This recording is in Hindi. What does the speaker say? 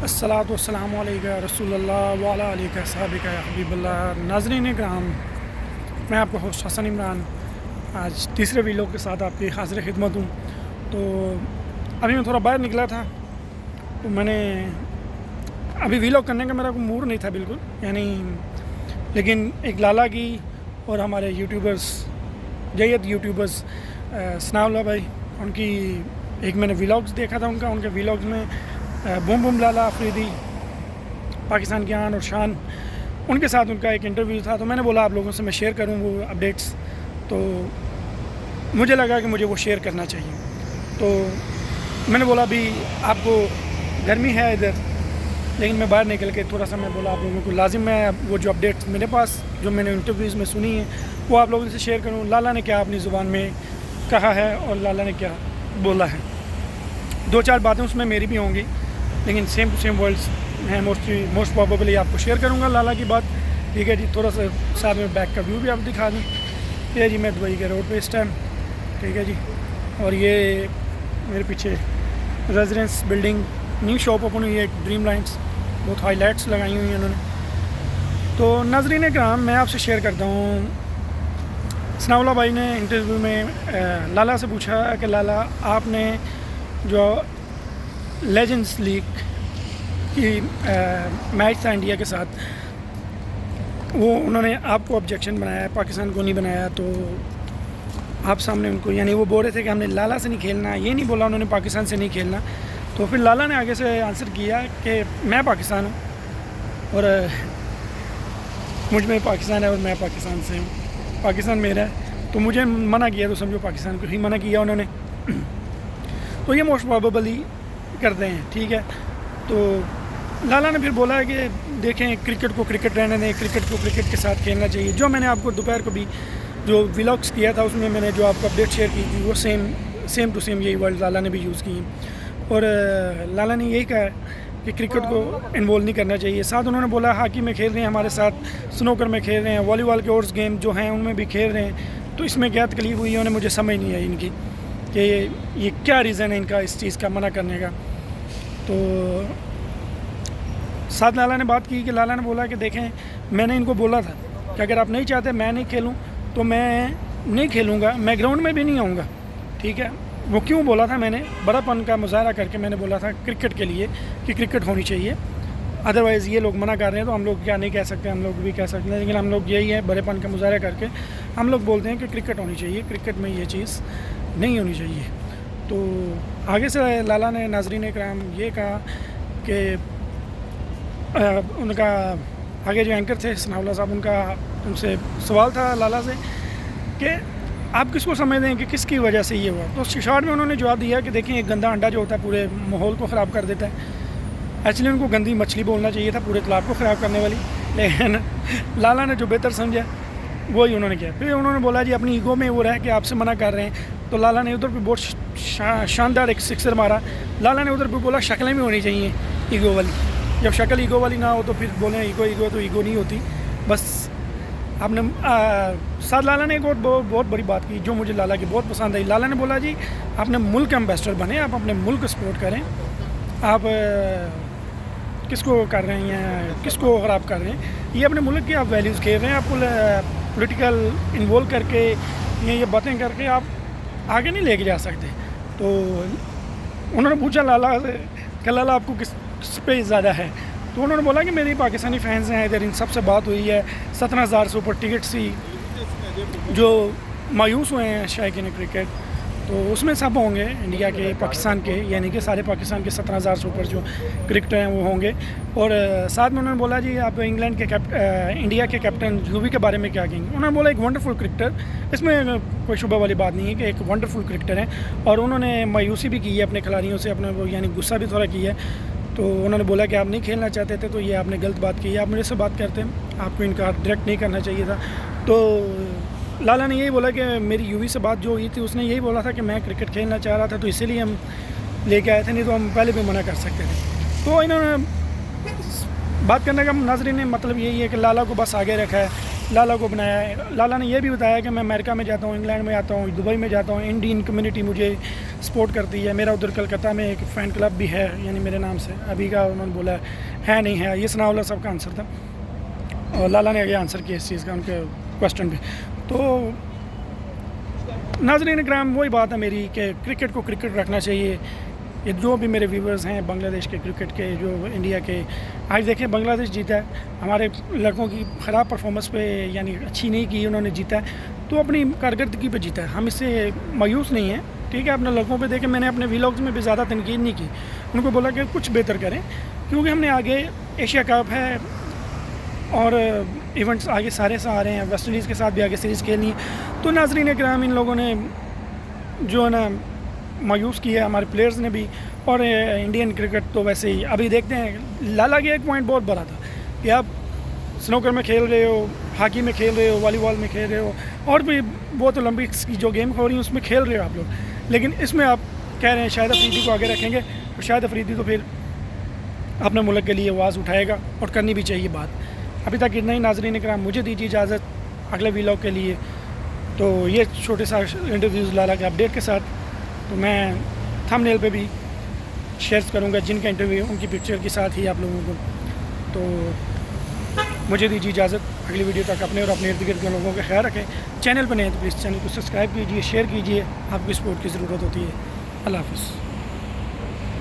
अस्सलातु वस्सलामु अलैका रसूलुल्लाह व अला आलिका सहाबिका या हबीबल्लाह। नाज़रीन किराम, मैं आपका होस्ट हसन इमरान आज तीसरे वीलॉग के साथ आपकी हाज़िर खिदमत हूँ। तो अभी मैं थोड़ा बाहर निकला था, तो मैंने अभी वीलॉग करने का मेरा कोई मूड नहीं था बिल्कुल, यानी लेकिन एक लाला की और हमारे यूट्यूबर्स जैद यूट्यूबर्स सनाउल्लाह भाई, उनकी एक मैंने वीलॉग्स देखा था उनके वीलॉग्स में बूम बूम लाला अफरीदी, पाकिस्तान की आन और शान, उनके साथ उनका एक इंटरव्यू था। तो मैंने बोला आप लोगों से मैं शेयर करूं वो अपडेट्स, तो मुझे लगा कि मुझे वो शेयर करना चाहिए। तो मैंने बोला अभी आपको गर्मी है इधर, लेकिन मैं बाहर निकल के थोड़ा सा मैं बोला आप लोगों को लाजिम है वो जो अपडेट्स मेरे पास जो मैंने इंटरव्यूज़ में सुनी है वो आप लोगों से शेयर करूँ। लाला ने क्या अपनी ज़ुबान में कहा है और लाला ने क्या बोला है, दो चार बातें उसमें मेरी भी होंगी, लेकिन सेम टू सेम वर्ड्स मैं मोस्ट प्रोबेबली आपको शेयर करूंगा लाला की बात। ठीक है जी, थोड़ा सा साथ में बैक का व्यू भी आप दिखा दूँ। ये जी मैं दुबई के रोड पे इस टाइम, ठीक है जी, और ये मेरे पीछे residence building new shop open हुई है, एक ड्रीम लाइन्स, बहुत हाईलाइट्स लगाई हुई हैं उन्होंने। तो नाज़रीन किराम, मैं आपसे शेयर करता हूँ, सनाउल्लाह भाई ने इंटरव्यू में लाला से पूछा कि लाला आपने जो लेजेंड्स लीग की मैच था इंडिया के साथ, वो उन्होंने आपको ऑब्जेक्शन बनाया, पाकिस्तान को नहीं बनाया, तो आप सामने उनको, यानी वो बोल रहे थे कि हमने लाला से नहीं खेलना, ये नहीं बोला उन्होंने पाकिस्तान से नहीं खेलना। तो फिर लाला ने आगे से आंसर किया कि मैं पाकिस्तान हूँ और मुझ में पाकिस्तान है और मैं पाकिस्तान से हूँ, पाकिस्तान मेरा है, तो मुझे मना किया तो समझो पाकिस्तान को ही मना किया उन्होंने। तो ये मोस्ट प्रोबेबली करते हैं, ठीक है। तो लाला ने फिर बोला है कि देखें क्रिकेट को क्रिकेट रहने दें, क्रिकेट को क्रिकेट के साथ खेलना चाहिए। जो मैंने आपको दोपहर को भी जो व्लॉग्स किया था उसमें मैंने जो आपको अपडेट शेयर की थी वो सेम टू सेम यही वर्ड लाला ने भी यूज़ किए, और लाला ने यही कहा कि क्रिकेट को इन्वॉल्व नहीं करना चाहिए। साथ उन्होंने बोला हॉकी में खेल रहे हैं हमारे साथ, स्नूकर में खेल रहे हैं, वॉलीबॉल के और गेम जो हैं उनमें भी खेल रहे हैं, तो इसमें क्या तकलीफ़ हुई है उन्हें मुझे समझ नहीं आई इनकी कि ये क्या रीज़न है इनका इस चीज़ का मना करने का। तो साथ लाला ने बात की कि लाला ने बोला कि देखें मैंने इनको बोला था कि अगर आप नहीं चाहते मैं नहीं खेलूं तो मैं नहीं खेलूंगा, मैं ग्राउंड में भी नहीं आऊँगा, ठीक है। वो क्यों बोला था, मैंने बड़ापन का मुजाहरा करके मैंने बोला था क्रिकेट के लिए कि क्रिकेट होनी चाहिए, अदरवाइज़ ये लोग मना कर रहे हैं तो हम लोग क्या नहीं कह सकते, हम लोग भी कह सकते हैं, लेकिन हम लोग यही है बड़ेपन का मुजाहरा करके हम लोग बोलते हैं कि क्रिकेट होनी चाहिए, क्रिकेट में ये चीज़ नहीं होनी चाहिए। तो आगे से लाला ने नाज़रीन इकराम ये कहा कि उनका आगे जो एंकर थे सनाउल्लाह साहब, उनसे सवाल था लाला से कि आप किसको समझते हैं कि किसकी वजह से ये हुआ। तो शॉर्ट में उन्होंने जवाब दिया कि देखिए एक गंदा अंडा जो होता है पूरे माहौल को ख़राब कर देता है, एक्चुअली उनको गंदी मछली बोलना चाहिए था, पूरे तालाब को ख़राब करने वाली, लेकिन लाला ने जो बेहतर समझा वही उन्होंने किया। फिर उन्होंने बोला जी अपनी ईगो में वो रह के आपसे मना कर रहे हैं, तो लाला ने उधर पे बहुत शानदार एक सिक्सर मारा। लाला ने उधर पे बोला शक्लें भी होनी चाहिए ईगो वाली, जब शक्ल ईगो वाली ना हो तो फिर बोलें ईगो तो ईगो नहीं होती। बस आपने साथ लाला ने एक और बहुत बड़ी बात की जो मुझे लाला की बहुत पसंद आई। लाला ने बोला जी अपने मुल्क के एम्बेसडर बने, आप अपने मुल्क को सपोर्ट करें, आप किसको कर रहे हैं, किसको ख़राब कर रहे हैं, ये अपने मुल्क की आप वैल्यूज़ खेल रहे हैं, आपको पॉलिटिकल इन्वॉल्व करके ये बातें करके आप आगे नहीं लेके जा सकते। तो उन्होंने पूछा लाला से कि लाला आपको किस पे ज़्यादा है, तो उन्होंने बोला कि मेरी पाकिस्तानी फैंस हैं इधर, इन सबसे बात हुई है, 17,000 से ऊपर टिकट सी जो मायूस हुए हैं शायकीन क्रिकेट, तो उसमें सब होंगे इंडिया के पाकिस्तान के, यानी कि सारे पाकिस्तान के 17,000 से ऊपर जो क्रिकेटर हैं वो होंगे। और साथ में उन्होंने बोला जी आप इंग्लैंड के इंडिया के कैप्टन यूवी के बारे में क्या कहेंगे। उन्होंने बोला एक वंडरफुल क्रिकेटर, इसमें कोई शुबा वाली बात नहीं है कि एक वंडरफुल क्रिकेटर है, और उन्होंने मायूसी भी की है अपने खिलाड़ियों से, अपने वो यानी गुस्सा भी थोड़ा किया है। तो उन्होंने बोला कि आप नहीं खेलना चाहते थे तो ये आपने गलत बात की है, आप मेरे से बात करते हैं, आपको इनका डायरेक्ट नहीं करना चाहिए था। तो लाला ने यही बोला कि मेरी यूवी से बात जो हुई थी उसने यही बोला था कि मैं क्रिकेट खेलना चाह रहा था तो इसीलिए हम लेके आए थे, नहीं तो हम पहले भी मना कर सकते थे। तो इन्होंने बात करने का नाज़रीन ने मतलब यही है कि लाला को बस आगे रखा है लाला को बनाया है। लाला ने यह भी बताया कि मैं अमेरिका में जाता हूँ, इंग्लैंड में आता हूँ, दुबई में जाता हूँ, इंडियन कम्युनिटी मुझे सपोर्ट करती है। मेरा उधर कलकत्ता में एक फ़ैन क्लब भी है, यानी मेरे नाम से अभी का उन्होंने बोला है नहीं है, ये सनाउल्लाह साहब का आंसर था और लाला ने आगे आंसर किया इस चीज़ का उनके क्वेश्चन पे। तो नाज़रीन इकराम, वही बात है मेरी कि क्रिकेट को क्रिकेट रखना चाहिए। ये जो भी मेरे व्यूवर्स हैं बांग्लादेश के क्रिकेट के, जो इंडिया के, आज देखें बांग्लादेश जीता है, हमारे लड़कों की ख़राब परफॉर्मेंस पे यानी अच्छी नहीं की, उन्होंने जीता है, तो अपनी कारकर्दगी पे जीता है, हम इससे मायूस नहीं हैं। ठीक है, अपने लड़कों पे देखें, मैंने अपने व्लॉग्स में भी ज़्यादा तनकीद नहीं की, उनको बोला कि कुछ बेहतर करें, क्योंकि हमने आगे एशिया कप है और इवेंट्स आगे सारे से आ रहे हैं, वेस्ट इंडीज़ के साथ भी आगे सीरीज़ खेलनी है। तो नाज़रीन इकराम, इन लोगों ने जो है ना मायूस किया है, हमारे प्लेयर्स ने भी, और इंडियन क्रिकेट तो वैसे ही। अभी देखते हैं, लाला का एक पॉइंट बहुत बड़ा था कि आप स्नूकर में खेल रहे हो, हॉकी में खेल रहे हो, वॉलीबॉल में खेल रहे हो, और भी बहुत ओलंपिक्स की जो गेम हो रही है उसमें खेल रहे हो आप लोग, लेकिन इसमें आप कह रहे हैं शाहिद अफरीदी को आगे रखेंगे, तो शाहिद अफरीदी तो फिर अपने मुल्क के लिए आवाज़ उठाएगा और करनी भी चाहिए बात। अभी तक इतना ही नाज़रीन इकराम, मुझे दीजिए इजाज़त अगले व्लॉग के लिए। तो ये छोटे सा इंटरव्यूज़ लाला के अपडेट के साथ, तो मैं थंबनेल पे भी शेयर करूँगा जिनका इंटरव्यू उनकी पिक्चर के साथ ही आप लोगों को। तो मुझे दीजिए इजाज़त, अगली वीडियो तक अपने और अपने इर्द गिर्द के लोगों का ख्याल रखें। चैनल पर नहीं तो प्लीज़ चैनल को सब्सक्राइब कीजिए, शेयर कीजिए, आपकी सपोर्ट की ज़रूरत होती है। अल्लाह हाफ़िज़।